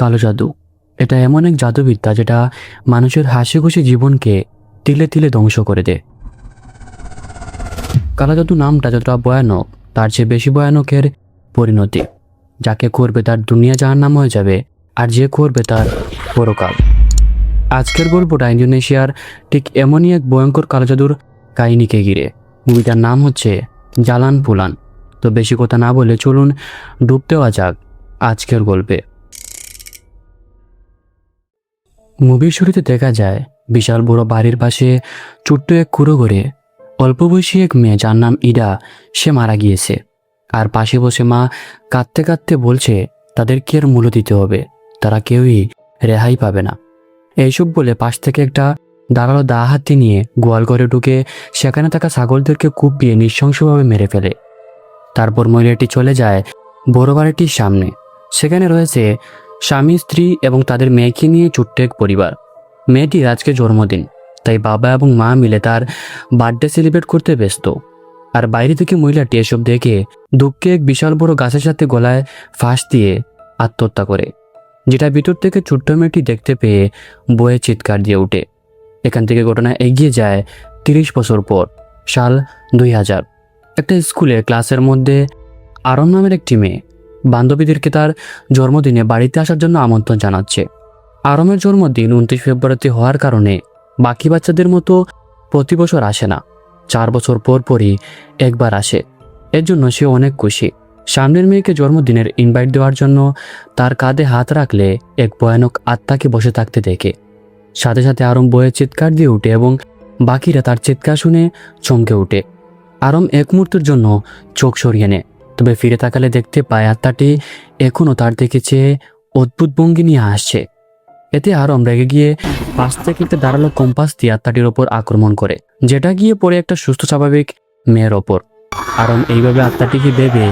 কালো জাদু। এটা এমন এক জাদুবিদ্যা যেটা মানুষের হাসি খুশি জীবনকে তিলে তিলে ধ্বংস করে দেয়। কালো জাদু নামটা যতটা ভয়ানক, তার চেয়ে বেশি ভয়ানকের পরিণতি। যাকে করবে তার দুনিয়া জাহান্নাম হয়ে যাবে, আর যে করবে তার পরকাল। আজকের গল্পটা ইন্দোনেশিয়ার ঠিক এমনই এক ভয়ঙ্কর কালো জাদুর কাহিনীকে ঘিরে। মুভিটার নাম হচ্ছে জালান পুলান। তো বেশি কথা না বলে চলুন ডুব দেওয়া যাক আজকের গল্পে। মুভির শুরুতে দেখা যায় বিশাল বড় বাড়ির পাশে ছোট্ট এক কুঁড়ো ঘরে অল্প বয়সী এক মেয়ে, যার নাম ইডা, সে মারা গিয়েছে। আর পাশে বসে মা কাঁদতে কাঁদতে বলছে তাদেরকে এর মূল্য দিতে হবে, তারা কেউই রেহাই পাবে না। এইসব বলে পাশ থেকে একটা দাঁড়ালো দা হাতি নিয়ে গোয়াল ঘরে ঢুকে সেখানে থাকা ছাগলদেরকে কুপিয়ে নৃশংসভাবে মেরে ফেলে। তারপর মহিলাটি চলে যায় বড় বাড়িটির সামনে। সেখানে রয়েছে স্বামী, স্ত্রী এবং তাদের মেয়েকে নিয়ে ছোট্ট এক পরিবার। মেয়েটির আজকে জন্মদিন, তাই বাবা এবং মা মিলে তার বার্থডে সেলিব্রেট করতে ব্যস্ত। আর বাইরে থেকে মহিলাটি এসব দেখে দুঃখে এক বিশাল বড় গাছের সাথে গলায় ফাঁস দিয়ে আত্মহত্যা করে, যেটা ভিতর থেকে ছোট্ট মেয়েটি দেখতে পেয়ে বয়ে চিৎকার দিয়ে ওঠে। এখান থেকে ঘটনা এগিয়ে যায় 30 বছর পর, সাল 2000। একটা স্কুলের ক্লাসের মধ্যে আরম নামের একটি মেয়ে বান্ধবীদেরকে তার জন্মদিনে বাড়িতে আসার জন্য আমন্ত্রণ জানাচ্ছে। আরমের জন্মদিন 29 ফেব্রুয়ারিতে হওয়ার কারণে বাকি বাচ্চাদের মতো প্রতি বছর আসে না, 4 বছর পর পরই একবার আসে। এর জন্য সে অনেক খুশি। সামনের মেয়েকে জন্মদিনের ইনভাইট দেওয়ার জন্য তার কাঁধে হাত রাখলে এক ভয়ানক আত্মাকে বসে থাকতে দেখে। সাথে সাথে আরম বয়ে চিৎকার দিয়ে ওঠে এবং বাকিরা তার চিৎকার শুনে চমকে ওঠে। আরম এক মুহূর্তের জন্য চোখ সরিয়ে নেয়, তবে ফিরে তাকালে দেখতে পায় আত্মাটি এখনও তার দিকে চেয়ে অদ্ভুত ভঙ্গি নিয়ে আসছে। এতে আরম রেগে গিয়ে পাশ থেকে একটা দাঁড়ালো কম্পাস দিয়ে আত্মাটির ওপর আক্রমণ করে, যেটা গিয়ে পড়ে একটা সুস্থ স্বাভাবিক মেয়ের ওপর। আরম এইভাবে আত্মাটিকে ভেবে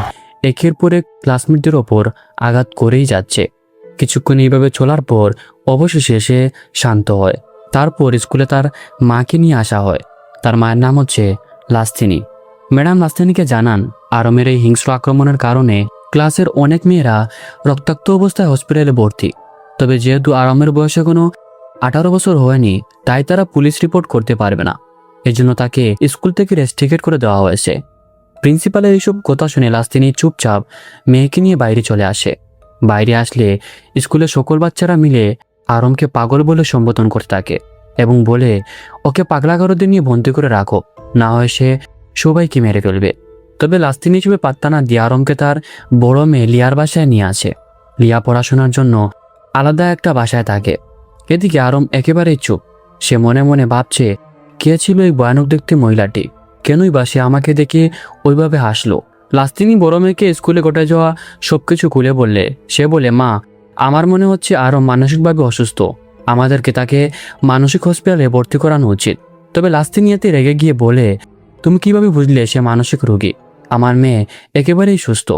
একের পর এক ক্লাসমেটদের ওপর আঘাত করেই যাচ্ছে। কিছুক্ষণ এইভাবে চলার পর অবশেষে সে শান্ত হয়। তারপর স্কুলে তার মাকে নিয়ে আসা হয়। তার মায়ের নাম হচ্ছে লাস্তিনি। ম্যাডাম লাস্তিনিকে জানান আরমের এই হিংস্র আক্রমণের কারণে ক্লাসের অনেক মেয়েরা রক্তাক্ত অবস্থায় হসপিটালে ভর্তি। তবে যেহেতু আরমের বয়স এখনো 18 বছর হয়নি, তাই তারা পুলিশ রিপোর্ট করতে পারবে না। এজন্য তাকে স্কুল থেকে রেস্ট্রিকেট করে দেওয়া হয়েছে। প্রিন্সিপালের এইসব কথা শুনে লাস্তিনি চুপচাপ মেয়েকে নিয়ে বাইরে চলে আসে। বাইরে আসলে স্কুলের সকল বাচ্চারা মিলে আরমকে পাগল বলে সম্বোধন করতে থাকে এবং বলে ওকে পাগলাগারদের নিয়ে বন্দি করে রাখো, না হয় সে সবাইকে মেরে ফেলবে। তবে লাস্তিনি হিসেবে পাত্তা না দিয়ে আরমকে তার বড় মেয়ে লিয়ার বাসায় নিয়ে আসে। লিয়া পড়াশোনার জন্য আলাদা একটা বাসায় থাকে। এদিকে আরম একেবারেই চুপ। সে মনে মনে ভাবছে, কে ছিল এই ভয়ানক দেখতে মহিলাটি? কেনই বা সে আমাকে দেখে ওইভাবে হাসলো? লাস্তিনি বড় মেয়েকে স্কুলে ঘটে যাওয়া সবকিছু খুলে বললে সে বলে, মা, আমার মনে হচ্ছে আরম মানসিকভাবে অসুস্থ। আমাদেরকে তাকে মানসিক হসপিটালে ভর্তি করানো উচিত। তবে লাস্তিনি এতে রেগে গিয়ে বলে, তুমি কিভাবে বুঝলে সে মানসিক রোগী? আমার মেয়ে একেবারেই সুস্থ।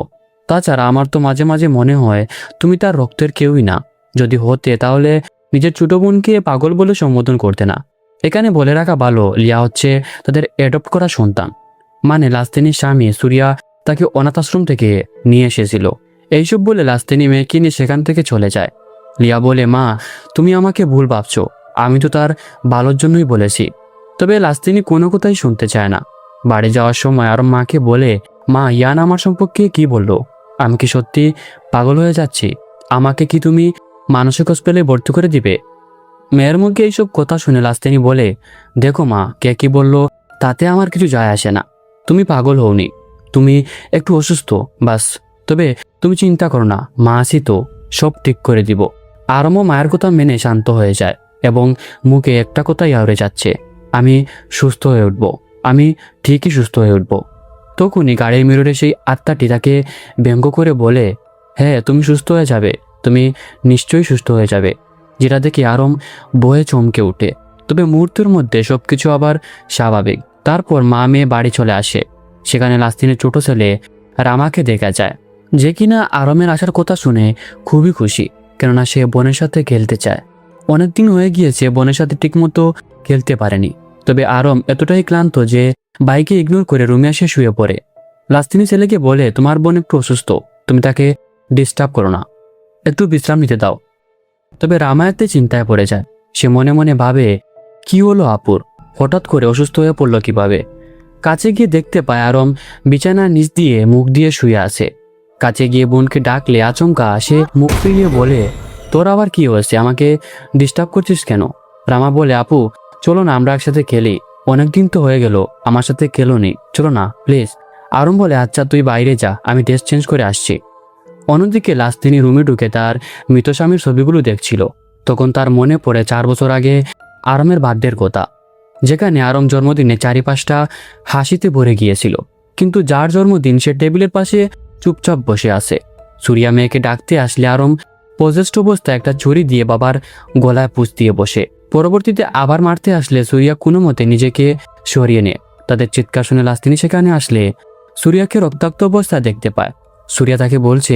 তাছাড়া আমার তো মাঝে মাঝে মনে হয় তুমি তার রক্তের কেউই না। যদি হতে তাহলে নিজের ছোট বোনকে পাগল বলে সম্বোধন করতে না। এখানে বলে রাখা ভালো, লিয়া হচ্ছে তাদের অ্যাডপ্ট করা সন্তান। মানে লাস্তিনির স্বামী সুরিয়া তাকে অনাথ আশ্রম থেকে নিয়ে এসেছিল। এইসব বলে লাস্তিনি মেয়েকে নিয়ে সেখান থেকে চলে যায়। লিয়া বলে, মা, তুমি আমাকে ভুল ভাবছো, আমি তো তার ভালোর জন্যই বলেছি। তবে লাস্তিনি কোনো কথাই শুনতে চায় না। বাড়ি যাওয়ার সময় আরম মাকে বলে, মা, ইয়ান আমার সম্পর্কে কি বললো? আমি কি সত্যি পাগল হয়ে যাচ্ছি? আমাকে কি তুমি মানসিক হসপিটালে ভর্তি করে দিবে? মেয়ের মুখে এইসব কথা শুনে লাস্তিনি বলে, দেখো মা, কে কি বললো তাতে আমার কিছু যায় আসে না। তুমি পাগল হওনি, তুমি একটু অসুস্থ, বাস। তবে তুমি চিন্তা করো না, মা আছি তো, সব ঠিক করে দিব। আরমও মায়ের কথা মেনে শান্ত হয়ে যায় এবং মুখে একটা কথাই আওড়ে যাচ্ছে, আমি সুস্থ হয়ে উঠব, আমি ঠিকই সুস্থ হয়ে উঠব। তখনই গাড়ির মিররে সেই আত্মাটি তাকে ব্যঙ্গ করে বলে, হ্যাঁ, তুমি সুস্থ হয়ে যাবে, তুমি নিশ্চয়ই সুস্থ হয়ে যাবে। যেটা দেখে আরম বয়ে চমকে ওঠে। তবে মুহূর্তের মধ্যে সবকিছু আবার স্বাভাবিক। তারপর মা মেয়ে বাড়ি চলে আসে। সেখানে লাস্তিনের ছোট ছেলে রামাকে দেখা যায়, যে কিনা আরমের আসার কথা শুনে খুবই খুশি, কেননা সে বোনের সাথে খেলতে চায়। অনেকদিন হয়ে গিয়েছে বোনের সাথে ঠিকমতো খেলতে পারেনি। তবে আরম এতটাই ক্লান্ত যে বাইকে ইগনোর করে রুমে এসে শুয়ে পড়ে। লাস্তিনি ছেলেকে বলে, তোমার বোন একটু অসুস্থ, তুমি তাকে ডিস্টার্ব করো না, একটু বিশ্রাম নিতে দাও। তবে রামায়তে চিন্তায় পড়ে যায়। সে মনে মনে ভাবে, কি হলো আপুর, হঠাৎ করে অসুস্থ হয়ে পড়ল কিভাবে। কাছে গিয়ে দেখতে পায় আরম বিছানার নিচ দিয়ে মুখ দিয়ে শুয়ে আছে। কাছে গিয়ে বোনকে ডাকলে আচমকা সে মুখ ফিরিয়ে বলে, তোর আবার কি হয়েছে, আমাকে ডিস্টার্ব করছিস কেন? রামা বলে, আপু চলো না আমরা একসাথে খেলি, অনেকদিন তো হয়ে গেল আমার সাথে খেলোনি, চলো না প্লিজ। আরম বলে, আচ্ছা তুই বাইরে যা, আমি ড্রেস চেঞ্জ করে আসছি। অন্যদিকে লাস্তিনী রুমে ঢুকে তার মৃত স্বামীর ছবিগুলো দেখছিল। তখন তার মনে পড়ে 4 বছর আগে আরমের বার্থডের কথা, যেখানে আরম জন্মদিনে চারিপাশটা হাসিতে ভরে গিয়েছিল। কিন্তু যার জন্মদিন সে টেবিলের পাশে চুপচাপ বসে আছে। সুরিয়া মেয়েকে ডাকতে আসলে আরম পজেস্ট অবস্থায় একটা ছুরি দিয়ে বাবার গলায় পুঁজ দিয়ে বসে। পরবর্তীতে আবার মারতে আসলে সুরিয়া কোনো মতে নিজেকে সরিয়ে নেয়। তাদের চিৎকার শুনে লাস্তিনী সেখানে আসলে সুরিয়াকে রক্তাক্ত অবস্থায় দেখতে পায়। সুরিয়া তাকে বলছে,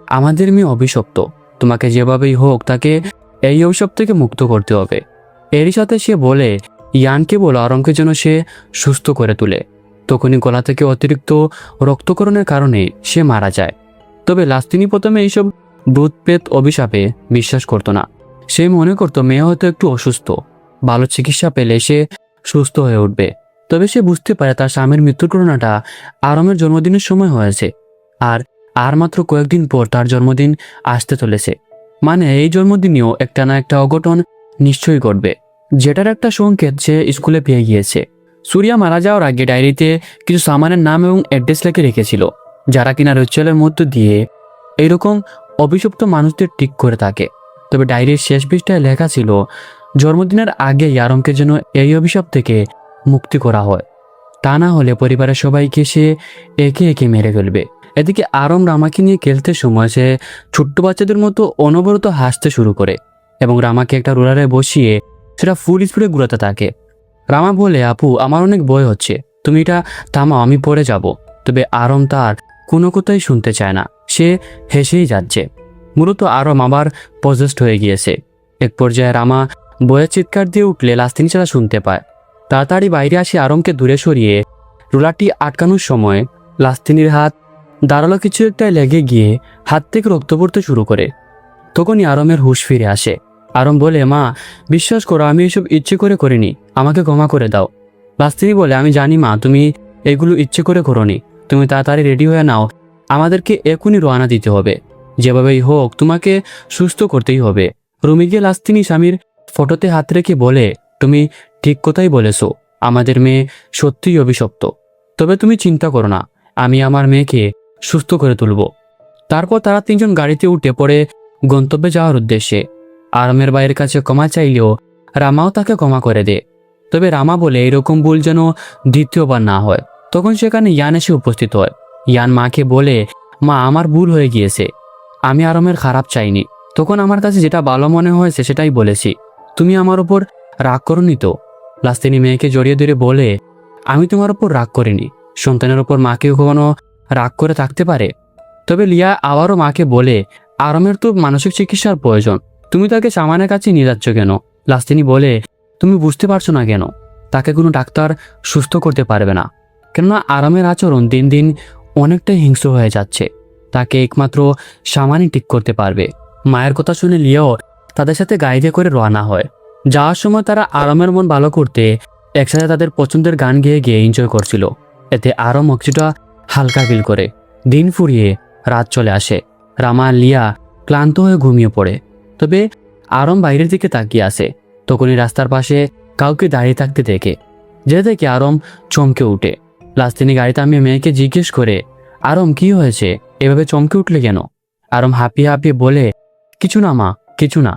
আমাদের মেয়ে অভিশপ্ত, তোমাকে যেভাবেই হোক তাকে এই অভিশাপ থেকে মুক্ত করতে হবে। এরই সাথে সে বলে, ইয়ানকে বলো আরমকে যেন সে সুস্থ করে তোলে। তখনই গলা থেকে অতিরিক্ত রক্তকরণের কারণে সে মারা যায়। তবে লাস্তিনী প্রথমে এইসব ভূত প্রেত অভিশাপে বিশ্বাস করত না। সে মনে করত মেয়ে হয়তো একটু অসুস্থ, ভালো চিকিৎসা পেলে সে সুস্থ হয়ে উঠবে। তবে সে বুঝতে পারে তার স্বামীর মৃত্যুর ঘটনাটা আরমের জন্মদিনের সময় হয়েছে, আর মাত্র কয়েকদিন পর তার জন্মদিন আসতে চলেছে। মানে এই জন্মদিনেও একটা না একটা অঘটন নিশ্চয়ই ঘটবে, যেটার একটা সংকেত সে স্কুলে পেয়ে গিয়েছে। সুরিয়া মারা যাওয়ার আগে ডায়েরিতে কিছু সামানের নাম এবং অ্যাড্রেস লিখে রেখেছিল, যারা কিনা রিচুয়ালের মধ্য দিয়ে এইরকম অভিশপ্ত মানুষদের ঠিক করে থাকে। তবে ডায়েরির শেষ পৃষ্ঠায় লেখা ছিল, জন্মদিনের আগে আরমকে যেন এই অভিশাপ থেকে মুক্তি করা হয়, তা না হলে পরিবারের সবাইকে সে একে একে মেরে ফেলবে। এদিকে আরম রামাকে নিয়ে খেলতে সময় সে ছোট্ট বাচ্চাদের মতো অনবরত হাসতে শুরু করে এবং রামাকে একটা রোলারে বসিয়ে সেটা ফুল স্পিডে ঘুরাতে থাকে। রামা বলে, আপু আমার অনেক ভয় হচ্ছে, তুমি এটা থামাও, আমি পড়ে যাব। তবে আরম তার কোনো কথাই শুনতে চায় না, সে হেসেই যাচ্ছে। মূলত আরম আবার পজেস্ট হয়ে গিয়েছে। এক পর্যায়ে রামা বয়ের চিৎকার দিয়ে উঠলে লাস্তিনী ছাড়া শুনতে পায়। তাড়াতাড়ি বাইরে আসে আরমকে দূরে সরিয়ে রোলারটি আটকানোর সময় লাস্তিনীর হাত দাঁড়ালো কিছু একটা লেগে গিয়ে হাত থেকে রক্ত পড়তে শুরু করে। তখনই আরমের হুঁশ ফিরে আসে। আরম বলে, মা বিশ্বাস করো আমি এসব ইচ্ছে করে করিনি, আমাকে ক্ষমা করে দাও। লাস্তিনী বলে, আমি জানি মা তুমি এগুলো ইচ্ছে করে করোনি, তুমি তাড়াতাড়ি রেডি হয়ে নাও, আমাদেরকে এখনই রওনা দিতে হবে, যেভাবেই হোক তোমাকে সুস্থ করতেই হবে। রুমে গিয়ে লাস্তিনী স্বামীর ফটোতে হাত রেখে বলে, তুমি ঠিক কথাই বলেছো, আমাদের মেয়ে সত্যিই অভিশপ্ত। তবে তুমি চিন্তা করো না, আমি আমার মেয়েকে সুস্থ করে তুলব। তারপর তারা 3 জন গাড়িতে উঠে পড়ে গন্তব্যে যাওয়ার উদ্দেশ্যে। আরমের ভাইয়ের কাছে ক্ষমা চাইলেও রামাও তাকে ক্ষমা করে দেয়। তবে রামা বলে এরকম ভুল যেন দ্বিতীয়বার না হয়। তখন সেখানে ইয়ান এসে উপস্থিত হয়। ইয়ান মাকে বলে, মা আমার ভুল হয়ে গিয়েছে, আমি আরমের খারাপ চাইনি, তখন আমার কাছে যেটা ভালো মনে হয়েছে সেটাই বলেছি, তুমি আমার ওপর রাগ করনি তো? লাস্তিনী মেয়েকে জড়িয়ে ধরে বলে, আমি তোমার ওপর রাগ করিনি, সন্তানের ওপর মাকেও কখনো রাগ করে থাকতে পারে? তবে লিয়া আবারও মাকে বলে, আরমের তো মানসিক চিকিৎসার প্রয়োজন, তুমি তাকে সামানের কাছে নিয়ে যাচ্ছ কেন? লাস্তিনী বলে, তুমি বুঝতে পারছো না কেন, তাকে কোনো ডাক্তার সুস্থ করতে পারবে না, কেননা আরমের আচরণ দিন দিন অনেকটাই হিংস্র হয়ে যাচ্ছে, তাকে একমাত্র সামানই ঠিক করতে পারবে। মায়ের কথা শুনে লিয়াও তাদের সাথে গাড়িতে করে রওনা হয়। যাওয়ার সময় তারা আরমের মন ভালো করতে একসাথে তাদের পছন্দের গান গেয়ে গিয়ে এনজয় করছিল। এতে আরম কিছুটা হালকা ফিল করে। দিন ফুরিয়ে রাত চলে আসে। রামা আর লিয়া ক্লান্ত হয়ে ঘুমিয়ে পড়ে। তবে আরম বাইরের দিকে তাকিয়ে আসে। তখনই রাস্তার পাশে কাউকে দাঁড়িয়ে থাকতে দেখে, যেটা দেখে আরম চমকে উঠে। লাস্তিনী গাড়ি থামিয়ে মেয়েকে জিজ্ঞেস করে, আরম কি হয়েছে, এভাবে চমকে উঠলে কেন? আরম হাঁপিয়ে হাঁপিয়ে বলে, কিছু না মা, কিছু না।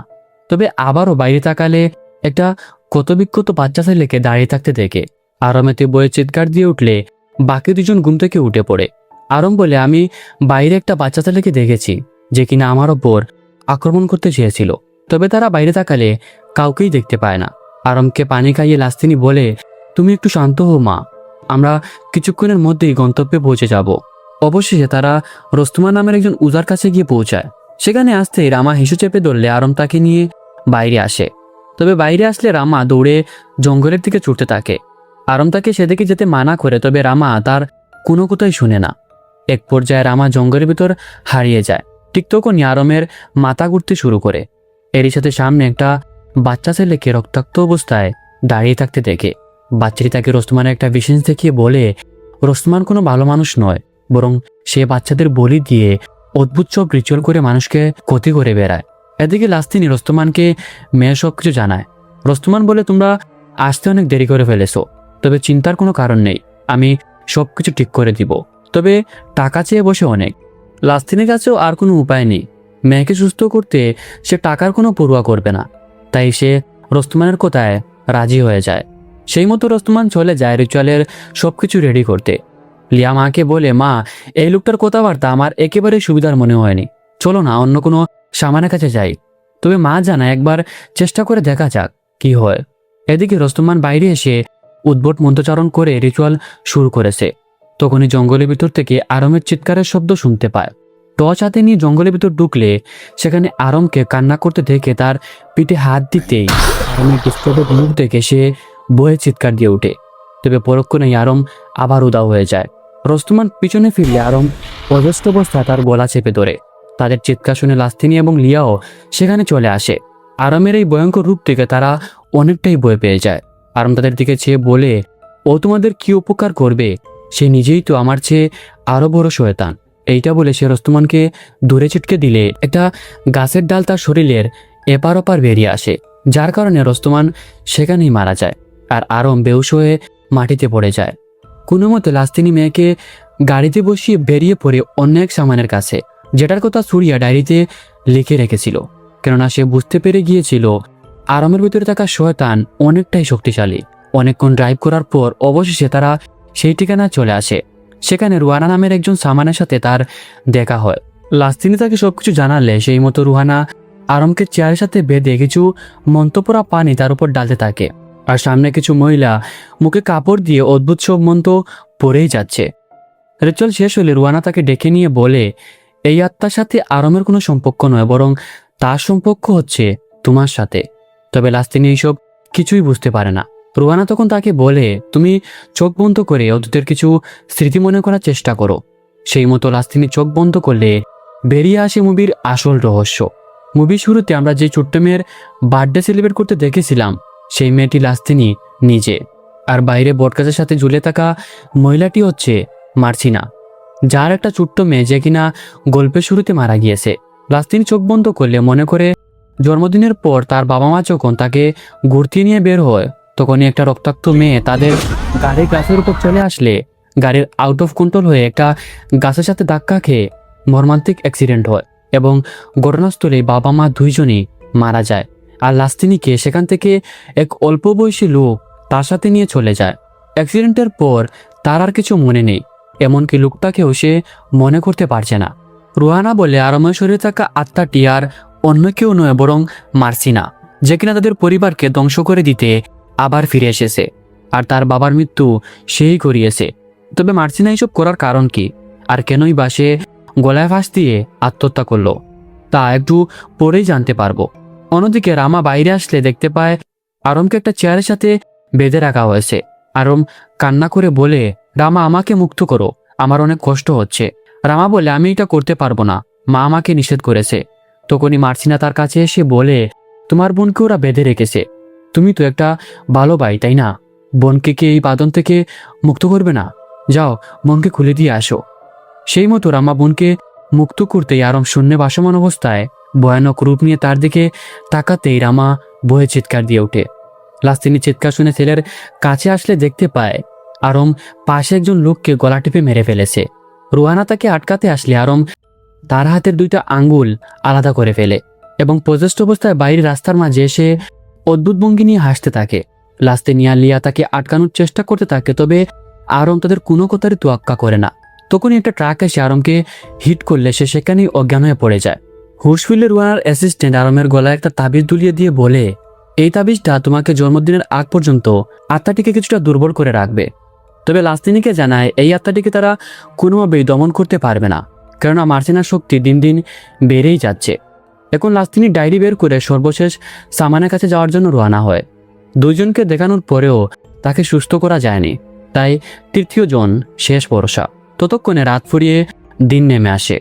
তবে আবারও বাইরে তাকালে একটা ক্ষতবিক্ষত বাচ্চা ছেলেকে দাঁড়িয়ে থাকতে দেখে। আরম এতে বয়ে চিৎকার দিয়ে উঠলে বাকি 2 জন ঘুম থেকে উঠে পড়ে। আরম বলে, আমি বাইরে একটা বাচ্চা ছেলেকে দেখেছি, যে কিনা আমার ওপর আক্রমণ করতে চেয়েছিল। তবে তারা বাইরে তাকালে কাউকেই দেখতে পায় না। আরমকে পানি খাইয়ে লাস্তিনী বলে, তুমি একটু শান্ত হও মা, আমরা কিছুক্ষণের মধ্যেই গন্তব্যে পৌঁছে যাব। অবশেষে তারা রোস্তমা নামের একজন উজার কাছে গিয়ে পৌঁছায়। সেখানে আসতেই রামা হিসু চেপে ধরলে আরম তাকে নিয়ে বাইরে আসে। তবে বাইরে আসলে রামা দৌড়ে জঙ্গলের দিকে ছুটতে থাকে। আরম তাকে সেদিকে যেতে মানা করে, তবে রামা তার কোনো কথাই শুনে না। এক পর্যায়ে রামা জঙ্গলের ভিতর হারিয়ে যায়। ঠিক তখনই আরমের মাথা ঘুরতে শুরু করে। এরই সাথে সামনে একটা বাচ্চা ছেলেকে রক্তাক্ত অবস্থায় দাঁড়িয়ে থাকতে দেখে বাচ্চাটি তাকে রোস্তমানের একটা বিশেষ দেখিয়ে বলে রোস্তমান কোনো ভালো মানুষ নয়, বরং সে বাচ্চাদের বলি দিয়ে অদ্ভুত সব রিচুয়াল করে মানুষকে ক্ষতি করে বেড়ায়। এদিকে লাস্তিনি রোস্তমানকে মেয়ে সব কিছু জানায়। রোস্তমান বলে, তোমরা আসতে অনেক দেরি করে ফেলেছো, তবে চিন্তার কোনো কারণ নেই, আমি সব কিছু ঠিক করে দিব, তবে টাকা চেয়ে বসে অনেক। লাস্তিনের কাছেও আর কোনো উপায় নেই, মেয়েকে সুস্থ করতে সে টাকার কোনো পরোয়া করবে না, তাই সে রোস্তমানের কথায় রাজি হয়ে যায়। সেই মতো রোস্তমান চলে যায় রিচুয়ালের সবকিছু রেডি করতে। লিয়া মাকে বলে, মা, এই লোকটার কথাবার্তা আমার একেবারে সুবিধার মনে হয়নি, চলো না অন্য কোনো সামানের কাছে যাই। তবে মা জানা একবার চেষ্টা করে দেখা যাক কি হয়। এদিকে রোস্তমান বাইরে এসে উদ্ভট মন্ত্রচারণ করে রিচুয়াল শুরু করেছে। তখনই জঙ্গলের ভিতর থেকে আরমের চিৎকারের শব্দ শুনতে পায়। টর্চ হাতে নিয়ে জঙ্গলের ভিতর ঢুকলে সেখানে আরমকে কান্না করতে দেখে তার পিঠে হাত দিতেই আরমের ডিস্টার্বের মুখ দেখে সে বয়ে চিৎকার দিয়ে ওঠে। তবে পরক্ষণেই আরম আবার উদাও হয়ে যায়। রোস্তমান পিছনে ফিরলে আরম অজস্র অবস্থায় তার গলা চেপে ধরে। তাদের চিৎকার শুনে লাস্তিনি এবং লিয়াও সেখানে চলে আসে। আরমের এই ভয়ঙ্কর রূপ থেকে তারা অনেকটাই ভয় পেয়ে যায়। আরম তাদের দিকে চেয়ে বলে, ও তোমাদের কি উপকার করবে? সে নিজেই তো আমার চেয়ে আরো বড় শয়তান। এইটা বলে সে রোস্তমানকে দূরে ছিটকে দিলে একটা গাছের ডাল তার শরীরের এপার ওপার বেরিয়ে আসে, যার কারণে রোস্তমান সেখানেই মারা যায়। আর আরম বেহুশ হয়ে মাটিতে পড়ে যায়। কোনো মতে লাস্তিনি মেয়েকে গাড়িতে বসিয়ে বেরিয়ে পড়ে অন্য এক সামানের কাছে, যেটার কথা সুরিয়া ডায়েরিতে লিখে রেখেছিল। কেননা সে বুঝতে পেরে গিয়েছিল আরমের ভিতরে থাকা শয়তান অনেকটাই শক্তিশালী। অনেকক্ষণ ড্রাইভ করার পর অবশেষে তারা সেই ঠিকানায় চলে আসে। সেখানে রুহানা নামের একজন সামানের সাথে তার দেখা হয়। লাস্তিনি তাকে সবকিছু জানালে সেই মতো রুহানা আরমকে চেয়ারের সাথে বেঁধে কিছু মন্ত্রপোড়া পানি তার উপর ডালতে থাকে। আর সামনে কিছু মহিলা মুখে কাপড় দিয়ে অদ্ভুত সব মন্ত্র পড়েই যাচ্ছে। রিচুয়াল শেষ হলে রুহানা তাকে ডেকে নিয়ে বলে, এই আত্মার সাথে আরমের কোনো সম্পর্ক নয়, বরং তার সম্পর্ক হচ্ছে তোমার সাথে। তবে লাস্তিনি এইসব কিছুই বুঝতে পারে না। রুহানা তখন তাকে বলে, তুমি চোখ বন্ধ করে অতীতের কিছু স্মৃতি মনে করার চেষ্টা করো। সেই মতো লাস্তিনি চোখ বন্ধ করলে বেরিয়ে আসে মুভির আসল রহস্য। মুভির শুরুতে আমরা যে ছোট্ট মেয়ের বার্থডে সেলিব্রেট করতে দেখেছিলাম, সেই মেয়েটি লাস্তিনি নিজে। আর বাইরে বটগাছের সাথে ঝুলে থাকা মহিলাটি হচ্ছে মার্সিনা, যার একটা ছোট্ট মেয়ে যে কিনা গল্পের শুরুতে মারা গিয়েছে। লাস্তিনি চোখ বন্ধ করলে মনে করে জন্মদিনের পর তার বাবা মা যখন তাকে ঘুরতে নিয়ে বের হয়, তখনই একটা রক্তাক্ত মেয়ে তাদের গাড়ির গাছের উপর চলে আসলে গাড়ির আউট অফ কন্ট্রোল হয়ে একটা গাছের সাথে ধাক্কা খেয়ে মর্মান্তিক অ্যাক্সিডেন্ট হয় এবং ঘটনাস্থলে বাবা মা দুইজনই মারা যায়। আর লাস্তিনিকে সেখান থেকে এক অল্প বয়সী লোক তার সাথে নিয়ে চলে যায়। অ্যাক্সিডেন্টের পর তার আর কিছু মনে নেই, এমনকি লোকটাকেও সে মনে করতে পারছে না। রুহানা বলে, আরমের শরীরে থাকা আত্মাটি আর অন্য কেউ নয়, বরং মার্সিনা, যে কিনা তাদের পরিবারকে ধ্বংস করে দিতে আবার ফিরে এসেছে। আর তার বাবার মৃত্যু সেই করিয়েছে। তবে মার্সিনা এইসব করার কারণ কি, আর কেনই বা সে গলায় ফাঁস দিয়ে আত্মহত্যা করলো, তা একটু পরেই জানতে পারবো। অন্যদিকে রামা বাইরে আসলে দেখতে পায় আরমকে একটা চেয়ারের সাথে বেঁধে রাখা হয়েছে। আরম কান্না করে বলে, রামা, আমাকে মুক্ত করো, আমার অনেক কষ্ট হচ্ছে। রামা বলে, আমি এটা করতে পারবো না, মা আমাকে নিষেধ করেছে। তখনই মার্সিনা তার কাছে এসে বলে, তোমার বোনকে ওরা বেঁধে রেখেছে, তুমি তো একটা ভালো ভাই, তাই না? বোনকে কি এই বাঁধন থেকে মুক্ত করবে না? যাও, বোনকে খুলে দিয়ে আসো। সেই মতো রামা বোনকে মুক্ত করতেই আরম শূন্যে ভাসমান অবস্থায় ভয়ানক রূপ নিয়ে তার দিকে তাকাতেই রামা ভয়ে চিৎকার দিয়ে ওঠে। লাস্তিনি চিৎকার শুনে ছেলের কাছে আসলে দেখতে পায় আরম পাশে একজন লোককে গলা টিপে মেরে ফেলেছে। রুহানা তাকে আটকাতে আসলে আরম তার হাতের দুইটা আঙ্গুল আলাদা করে ফেলে এবং পজেস্ট অবস্থায় বাইরে রাস্তার মাঝে এসে অদ্ভুত ভঙ্গি নিয়ে হাসতে থাকে। লাস্তিনি আর লিয়া তাকে আটকানোর চেষ্টা করতে থাকে, তবে আরম তাদের কোনো কথারই তোয়াক্কা করে না। তখনই একটা ট্রাক এসে আরমকে হিট করলে সে সেখানেই অজ্ঞান হয়ে পড়ে যায়। হুশ ফিরলে রুহানার অ্যাসিস্ট্যান্ট আরমের গলায় একটা তাবিজ দুলিয়ে দিয়ে বলে, এই তাবিজটা তোমাকে জন্মদিনের আগ পর্যন্ত আত্মাটিকে কিছুটা দুর্বল করে রাখবে। তবে লাস্তিনিকে জানায় এই আত্মাটিকে তারা কোনোভাবেই দমন করতে পারবে না, কেননা মার্সিনার শক্তি দিন দিন বেড়েই যাচ্ছে। এখন লাস্তিনি ডায়েরি বের করে সর্বশেষ সামানের কাছে যাওয়ার জন্য রওনা হয়। দুইজনকে দেখানোর পরেও তাকে সুস্থ করা যায়নি, তাই তৃতীয় জন শেষ ভরসা। ততক্ষণে রাত ফুরিয়ে দিন নেমে আসে।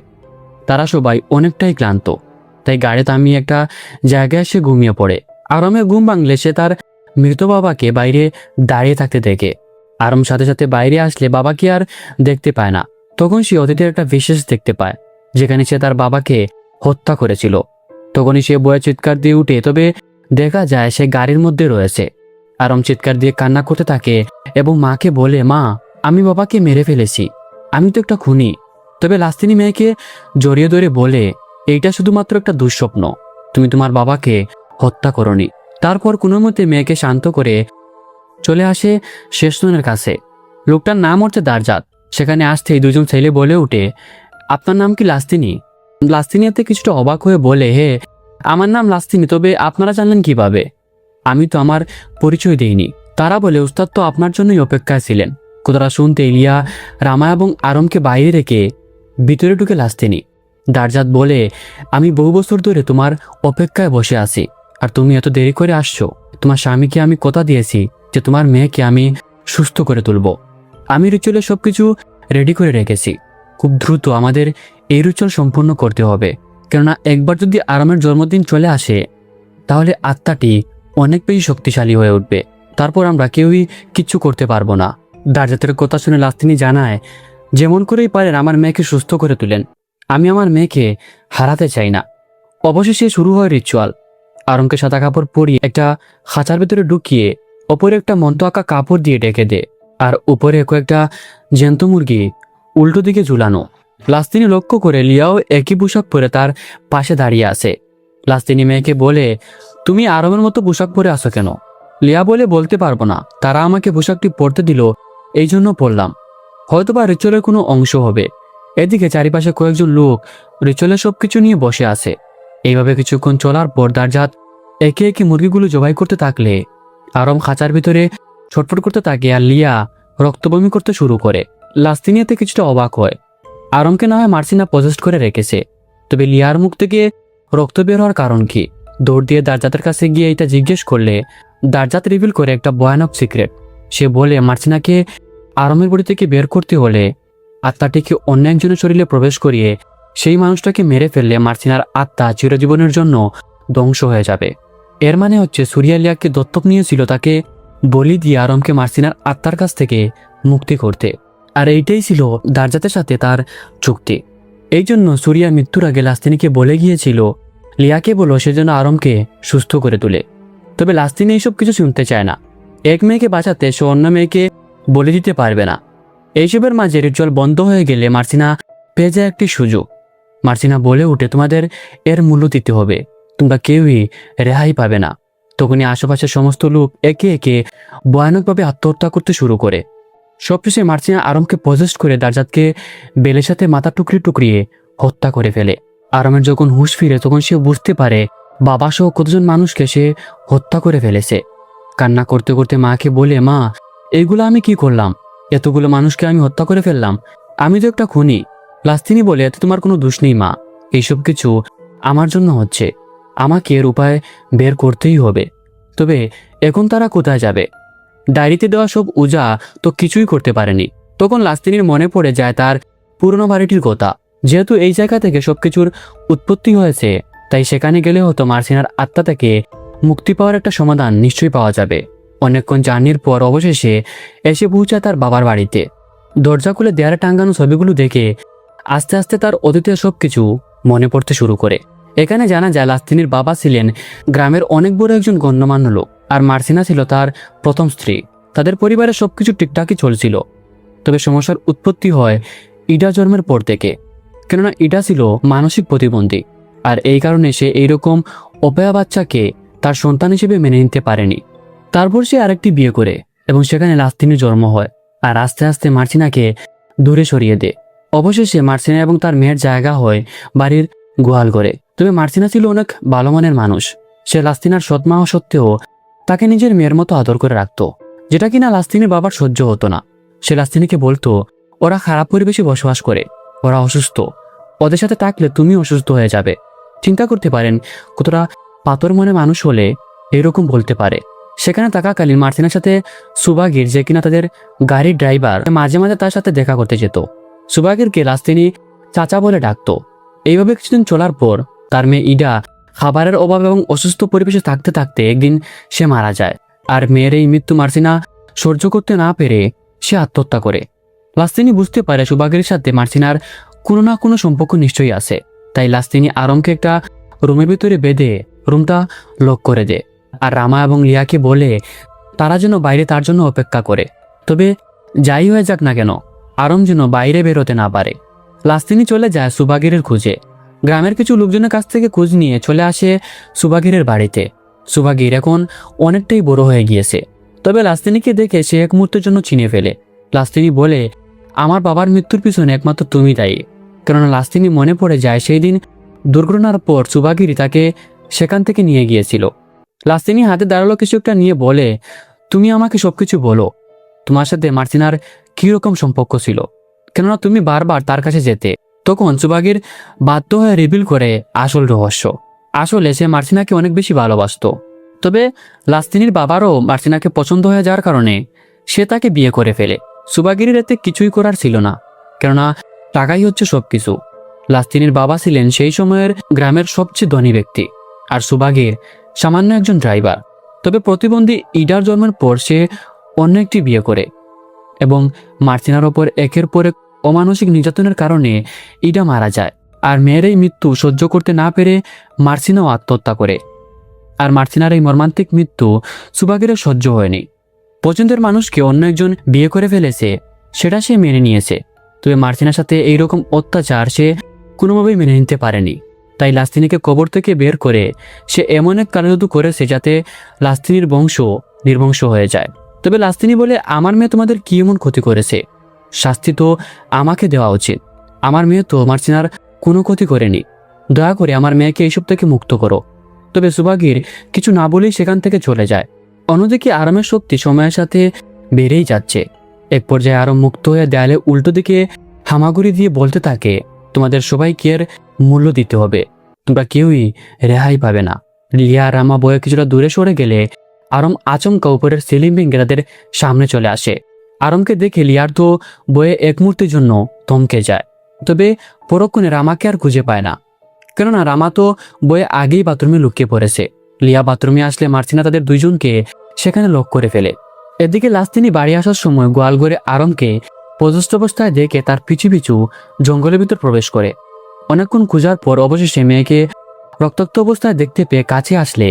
তারা সবাই অনেকটাই ক্লান্ত। তাই গাড়ি থামিয়ে একটা জায়গায় সে ঘুমিয়ে পড়ে। আরমের ঘুম ভাঙলে সে তার মৃত বাবাকে বাইরে দাঁড়িয়ে থাকতে দেখে। আরম সাথে সাথে বাইরে আসলে বাবাকে আর দেখতে পায় না। তখন সে অতীতের একটা বিশেষ দেখতে পায়, যেখানে সে তার বাবাকে হত্যা করেছিল। তখনই সে বয়ে চিৎকার দিয়ে উঠে, তবে দেখা যায় সে গাড়ির মধ্যে রয়েছে। আরম চিৎকার দিয়ে কান্না করতে থাকে এবং মাকে বলে, মা, আমি বাবাকে মেরে ফেলেছি, আমি তো একটা খুনি। তবে লাস্তিনী মেয়েকে জড়িয়ে ধরে বলে, এইটা শুধুমাত্র একটা দুঃস্বপ্ন, তুমি তোমার বাবাকে হত্যা করনি। তারপর কোনো মতে মেয়েকে শান্ত করে চলে আসে শেষজনের কাছে। লোকটার নাম হচ্ছে দারজাত। সেখানে আসতেই দুজন ছেলে বলে উঠে, আপনার নাম কি লাস্তিনী? লাস্তিনী এতে কিছুটা অবাক হয়ে বলে, হে, আমার নাম লাস্তিনী, তবে আপনারা জানলেন কিভাবে? আমি তো আমার পরিচয় দেইনি। তারা বলে, উস্তাদ তো আপনার জন্যই অপেক্ষায় ছিলেন। কথাটা শুনতে ইলিয়া, রামা এবং আরমকে বাইরে রেখে ভিতরে ঢুকে লাস্তিনী। দারজাত বলে, আমি বহু বছর ধরে তোমার অপেক্ষায় বসে আছি, আর তুমি এত দেরি করে আসছো। তোমার স্বামীকে আমি কথা দিয়েছি যে তোমার মেয়েকে আমি সুস্থ করে তুলব। আমি রিচুয়ালে সবকিছু রেডি করে রেখেছি। খুব দ্রুত আমাদের এই রিচুয়াল সম্পূর্ণ করতে হবে, কেননা একবার যদি আরামের জন্মদিন চলে আসে তাহলে আত্মাটি অনেক বেশি শক্তিশালী হয়ে উঠবে। তারপর আমরা কেউই কিচ্ছু করতে পারবো না। দারজাতের কথা শুনে লাস্তিনী জানায়, যেমন করেই পারেন আমার মেয়েকে সুস্থ করে তুলেন, আমি আমার মেয়েকে হারাতে চাই না। অবশেষে শুরু হয় রিচুয়াল। আরমকে সাদা কাপড় পরিয়ে একটা খাঁচার ভেতরে ঢুকিয়ে ওপরে একটা মন্ত্র আঁকা কাপড় দিয়ে ঢেকে দে, আর উপরে কয়েকটা জ্যান্ত মুরগি উল্টো দিকে ঝুলানো। লাস্তিনী লক্ষ্য করে লিয়াও একই পোশাক পরে তার পাশে দাঁড়িয়ে আছে। লাস্তিনী মেয়েকে বলে, তুমি আরমের মতো পোশাক পরে আসো কেন? লিয়া বলে, বলতে পারবো না, তারা আমাকে পোশাকটি পরতে দিল, এই জন্য পরলাম। হয়তোবা রিচুয়ালের কোনো অংশ হবে। এদিকে চারিপাশে কয়েকজন লোক রিচুয়ালের সবকিছু নিয়ে বসে আছে। এইভাবে কিছুক্ষণ চলার পর দারজাত একে একে মুরগিগুলো জবাই করতে থাকলে আরম খাঁচার ভিতরে ছটফট করতে থাকে, আর লিয়া রক্তবমি করতে শুরু করে। লাস্তিনী এতে কিছুটা অবাক হয়। আরমকে না হয় মার্সিনা পজেস্ট করে রেখেছে, তবে লিয়ার মুখ থেকে রক্ত বের হওয়ার কারণ কি? দৌড় দিয়ে দারজাতের কাছে গিয়ে এটা জিজ্ঞেস করলে দারজাত রিভিল করে একটা ভয়ানক সিক্রেট। সে বলে, মার্সিনাকে আরমের বডি থেকে বের করতে হলে আত্মাটিকে অন্য একজনের শরীরে প্রবেশ করিয়ে সেই মানুষটাকে মেরে ফেললে মার্সিনার আত্মা চিরজীবনের জন্য ধ্বংস হয়ে যাবে। এর মানে হচ্ছে সুরিয়া লিয়াকে দত্তক নিয়েছিল তাকে বলি দিয়ে আরমকে মার্সিনার আত্মার কাছ থেকে মুক্তি করতে। আর এইটাই ছিল দারজাতের সাথে তার চুক্তি। এই জন্য সুরিয়ার মৃত্যুর আগে লাস্তিনীকে বলে গিয়েছিল লিয়াকে বলো সেজন্য আরমকে সুস্থ করে তোলে। তবে লাস্তিনী এইসব কিছু শুনতে চায় না। এক মেয়েকে বাঁচাতে সে অন্য মেয়েকে বলে দিতে পারবে না। এইসবের মাঝে রিচুয়াল বন্ধ হয়ে গেলে মার্সিনা পেয়ে যায় একটি সুযোগ। মার্সিনা বলে উঠে, তোমাদের এর মূল্য দিতে হবে, তোমরা কেউই রেহাই পাবে না। তখনই আশেপাশের সমস্ত লোক একে একে ভয়ানকভাবে আত্মহত্যা করতে শুরু করে। সবশেষে মার্সিনা আরমকে পজেস্ট করে দারজাতকে বেলের সাথে মাথা টুকরিয়ে হত্যা করে ফেলে। আরমের যখন হুঁশ ফিরে তখন সে বুঝতে পারে বাবা সহ কতজন মানুষকে সে হত্যা করে ফেলেছে। কান্না করতে করতে মাকে বলে, মা, এইগুলো আমি কি করলাম? এতগুলো মানুষকে আমি হত্যা করে ফেললাম, আমি তো একটা খুনি। লাস্তিনী বলে, এতে তোমার কোনো দোষ নেই মা, এইসব কিছু আমার জন্য হচ্ছে, আমাকে এর উপায় বের করতেই হবে। তবে এখন তারা কোথায় যাবে? ডায়েরিতে দেওয়া সব উজা তো কিছুই করতে পারেনি। তখন লাস্তিনীর মনে পড়ে যায় তার পুরনো বাড়িটির কথা। যেহেতু এই জায়গা থেকে সবকিছুর উৎপত্তি হয়েছে, তাই সেখানে গেলে হয়তো মার্সিনার আত্মা থেকে মুক্তি পাওয়ার একটা সমাধান নিশ্চয়ই পাওয়া যাবে। অনেকক্ষণ জার্নির পর অবশেষে এসে পৌঁছায় তার বাবার বাড়িতে। দরজা খুলে দেয়ালে টাঙ্গানো ছবিগুলো দেখে আস্তে আস্তে তার অতীতের সবকিছু মনে পড়তে শুরু করে। এখানে জানা যায় লাস্তিনীর বাবা ছিলেন গ্রামের অনেক বড় একজন গণ্যমান্য লোক, আর মার্সিনা ছিল তার প্রথম স্ত্রী। তাদের পরিবারে সবকিছু ঠিকঠাকই চলছিল। তবে সমস্যার উৎপত্তি হয় ইডা জন্মের পর থেকে, কেননা ইডা ছিল মানসিক প্রতিবন্ধী, আর এই কারণে সে এইরকম অপয়া বাচ্চাকে তার সন্তান হিসেবে মেনে নিতে পারেনি। তারপর সে আরেকটি বিয়ে করে এবং সেখানে লাস্তিনীর জন্ম হয়, আর আস্তে আস্তে মার্সিনাকে দূরে সরিয়ে দেয়। অবশেষে মার্সিনা এবং তার মেয়ের জায়গা হয় বাড়ির গোয়াল ঘরে। তবে মার্সিনা ছিল অনেক ভালো মানের মানুষ। সে লাস্তিনার সৎমা হওয়া সত্ত্বেও তাকে নিজের মেয়ের মতো আদর করে রাখত, যেটা কিনা লাস্তিনীর বাবার সহ্য হতো না। সে লাস্তিনীকে বলতো, ওরা খারাপ পরিবেশে বসবাস করে, ওরা অসুস্থ, ওদের সাথে থাকলে তুমি অসুস্থ হয়ে যাবে। চিন্তা করতে পারেন কতটা পাথর মনে মানুষ হলে এরকম বলতে পারে। সেখানে থাকাকালীন মার্সিনার সাথে সুবাগির, যে কিনা তাদের গাড়ির ড্রাইভার, মাঝে মাঝে তার সাথে দেখা করতে যেত। সুবাগিরকে লাস্তিনী চাচা বলে ডাকতো। এইভাবে কিছুদিন চলার পর তার মেয়ে ইডা খাবারের অভাব এবং অসুস্থ পরিবেশে থাকতে থাকতে একদিন সে মারা যায়। আর মেয়ের এই মৃত্যু মার্সিনা সহ্য করতে না পেরে সে আত্মহত্যা করে। লাস্তিনি বুঝতে পারে সুবাগের সাথে মার্সিনার কোনো না কোনো সম্পর্ক নিশ্চয়ই আছে। তাই লাস্তিনি আরমকে একটা রুমের ভিতরে বেঁধে রুমটা লক করে দেয় আর রামা এবং লিয়াকে বলে তারা যেন বাইরে তার জন্য অপেক্ষা করে। তবে যাই হয়ে যাক না কেন আরম যেন বাইরে বেরোতে না পারে। লাস্তিনি চলে যায় সুবাগিরের খুঁজে। গ্রামের কিছু লোকজনের কাছ থেকে খোঁজ নিয়ে চলে আসে সুবাগিরের বাড়িতে। সুবাগির এখন অনেকটাই বড় হয়ে গিয়েছে। তবে লাস্তিনিকে দেখে সে এক মুহূর্তের জন্য চিনে ফেলে। লাস্তিনি বলে, আমার বাবার মৃত্যুর পিছনে একমাত্র তুমি দায়ী। কেননা লাস্তিনি মনে পড়ে যায় সেই দিন দুর্ঘটনার পর সুবাগিরি তাকে সেখান থেকে নিয়ে গিয়েছিল। লাস্তিনি হাতে দাঁড়ালো কিছু একটা নিয়ে বলে, তুমি আমাকে সবকিছু বলো। তোমার সাথে মার্সিনার কীরকম সম্পর্ক ছিল, কেননা তুমি বারবার তার কাছে যেতে। তখন সুবাগির বাধ্য হয়ে রিভিল করে আসল রহস্য। আসলে সে মার্সিনাকে অনেক বেশি ভালোবাসত। তবে লাস্তিনির বাবারও মার্সিনাকে পছন্দ হয়ে যাওয়ার কারণে সে তাকে বিয়ে করে ফেলে। সুবাগিরের এতে কিছুই করার ছিল না, কেননা টাকাই হচ্ছে সবকিছু। লাস্তিনির বাবা ছিলেন সেই সময়ের গ্রামের সবচেয়ে ধনী ব্যক্তি, আর সুবাগির সামান্য একজন ড্রাইভার। তবে প্রতিবন্ধী ইডার জন্মের পর সে অন্য একটি বিয়ে করে এবং মার্সিনার ওপর একের পর এক অমানসিক নির্যাতনের কারণে ইডা মারা যায়। আর মেয়ের এই মৃত্যু সহ্য করতে না পেরে মার্সিনাও আত্মহত্যা করে। আর মার্সিনার এই মর্মান্তিক মৃত্যু সুবাগিরের সহ্য হয়নি। পছন্দের মানুষকে অন্য একজন বিয়ে করে ফেলেছে, সেটা সে মেনে নিয়েছে। তবে মার্সিনার সাথে এইরকম অত্যাচার সে কোনোভাবেই মেনে নিতে পারেনি। তাই লাস্তিনিকে কবর থেকে বের করে সে এমন এক কার্যদু করেছে যাতে লাস্তিনির বংশ নির্বংশ হয়ে যায়। তবে লাস্তিনি বলে, আমার মেয়ে তোমাদের কি এমন ক্ষতি করেছে? শাস্তি তো আমাকে দেওয়া উচিত। আমার মেয়ে তো মার্সিনার কোনো ক্ষতি করেনি। দয়া করে আমার মেয়েকে এইসব থেকে মুক্ত করো। তবে সুবাগির কিছু না বলেই সেখান থেকে চলে যায়। অন্যদিকে আরামের শক্তি সময়ের সাথে বেড়েই যাচ্ছে। এক পর্যায়ে আরম মুক্ত হয়ে দেয়ালে উল্টো দিকে হামাগুড়ি দিয়ে বলতে থাকে, তোমাদের সবাইকে এর মূল্য দিতে হবে, তোমরা কেউই রেহাই পাবে না। লিয়া আর রামা বয়ে কিছুটা দূরে সরে গেলে আরম আচমকা উপরের সিলিং ভেঙে তাদের সামনে চলে আসে। আরমকে দেখে লিয়ার তো বয়ে এক মুহূর্তের জন্য থমকে যায়। তবে পরক্ষণে রামাকে আর খুঁজে পায় না, কেননা রামা তো বয়ে আগেই বাথরুমে লুকিয়ে পড়েছে। লিয়া বাথরুমে আসলে মার্সিনা তাদের দুইজনকে সেখানে লক করে ফেলে। এদিকে লাস্তিনি বাড়ি আসার সময় গোয়ালঘরে আরমকে পজস্ত অবস্থায় দেখে তার পিছু পিছু জঙ্গলের ভিতর প্রবেশ করে। অনেকক্ষণ খোঁজার পর অবশেষে মেয়েকে রক্তাক্ত অবস্থায় দেখতে পেয়ে কাছে আসলে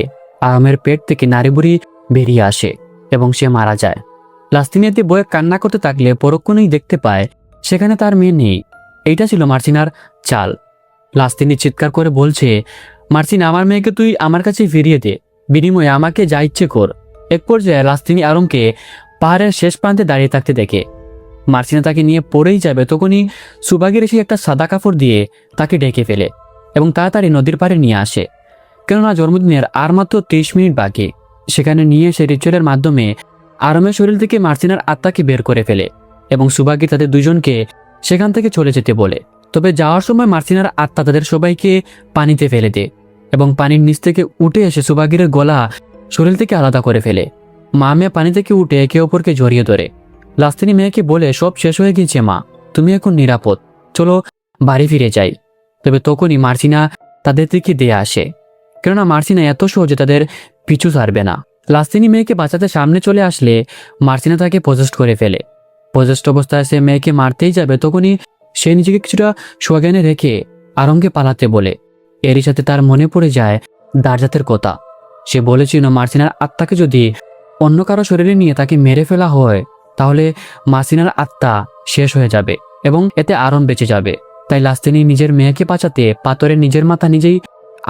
আরমের পেট থেকে নাড়িভুড়ি বেরিয়ে আসে এবং সে মারা যায়। লাস্তিনি এতে বয়ে কান্না করতে থাকলে পরক্ষণেই দেখতে পায় সেখানে তার মেয়ে নেই। এইটা ছিল মার্সিনার চাল। লাস্তিনি চিৎকার করে বলছে, মার্সিনা, আমার মেয়েকে তুই আমার কাছে ফিরিয়ে দে, বিনিময়ে আমাকে যা ইচ্ছে কর। এক পর্যায়ে লাস্তিনি আরমকে পাহাড়ের শেষ প্রান্তে দাঁড়িয়ে থাকতে দেখে। মার্সিনা তাকে নিয়ে পড়েই যাবে, তখনই সুবাগির এসে একটা সাদা কাপড় দিয়ে তাকে ডেকে ফেলে এবং তাড়াতাড়ি নদীর পাড়ে নিয়ে আসে, কেননা জন্মদিনের আর মাত্র 30 মিনিট বাকি। সেখানে নিয়ে এসে রিচুয়ালের মাধ্যমে আরমের শরীর থেকে মার্সিনার আত্মাকে বের করে ফেলে এবং সুবাগি তাদের দুজনকে সেখান থেকে চলে যেতে বলে। তবে যাওয়ার সময় মার্সিনার আত্মা তাদের সবাইকে পানিতে ফেলে দেয় এবং পানির নিচ থেকে উঠে এসে সুবাগিরের গলা শরীর থেকে আলাদা করে ফেলে। মা মেয়ে পানি থেকে উঠে একে অপরকে জড়িয়ে ধরে। লাস্তিনি মেয়েকে বলে, সব শেষ হয়ে গিয়েছে মা, তুমি এখন নিরাপদ, চলো বাড়ি ফিরে যাই। তবে তখনই মার্সিনা তাদের দিকে দিয়ে আসে, কেননা মার্সিনা এত সহজে তাদের পিছু ছাড়বে না। লাস্তিনি মেয়েকে বাঁচাতে সামনে চলে আসলে মার্সিনা তাকে পজেস্ট করে ফেলে। পজেস্ট অবস্থায় সে মেয়েকে মারতেই যাবে, তখনই সে নিজেকে কিছুটা সজ্ঞানে রেখে আরমকে পালাতে বলে। এরই সাথে তার মনে পড়ে যায় দারজাতের কথা। সে বলেছিল মার্সিনার আত্মাকে যদি অন্য কারো শরীরে নিয়ে তাকে মেরে ফেলা হয় তাহলে মার্সিনার আত্মা শেষ হয়ে যাবে এবং এতে আরম বেঁচে যাবে। তাই লাস্তিনি নিজের মেয়েকে বাঁচাতে পাথরে নিজের মাথা নিজেই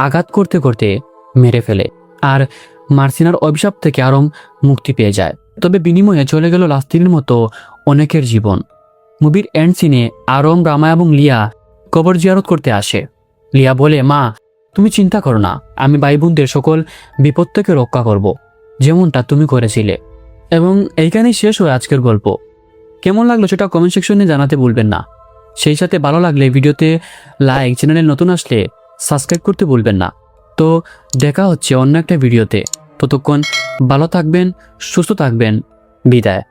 আঘাত করতে করতে মেরে ফেলে আর মার্সিনার অভিশাপ থেকে আরম মুক্তি পেয়ে যায়। তবে বিনিময়ে চলে গেল লাস্তিনির মতো অনেকের জীবন। মুভির এন্ড সিনে আরম, রামা এবং লিয়া কবর জিয়ারত করতে আসে। লিয়া বলে, মা, তুমি চিন্তা করো না, আমি ভাই বোনদের সকল বিপদ থেকে রক্ষা করব, যেমনটা তুমি করেছিলে। এবং এইখানেই শেষ হয় আজকের গল্প। কেমন লাগলো সেটা কমেন্ট সেকশনে জানাতে ভুলবেন না। সেই সাথে ভালো লাগলে ভিডিওতে লাইক, চ্যানেলে নতুন আসলে সাবস্ক্রাইব করতে ভুলবেন না। তো দেখা হচ্ছে অন্য একটা ভিডিওতে। ততক্ষণ ভালো থাকবেন, সুস্থ থাকবেন, বিদায়।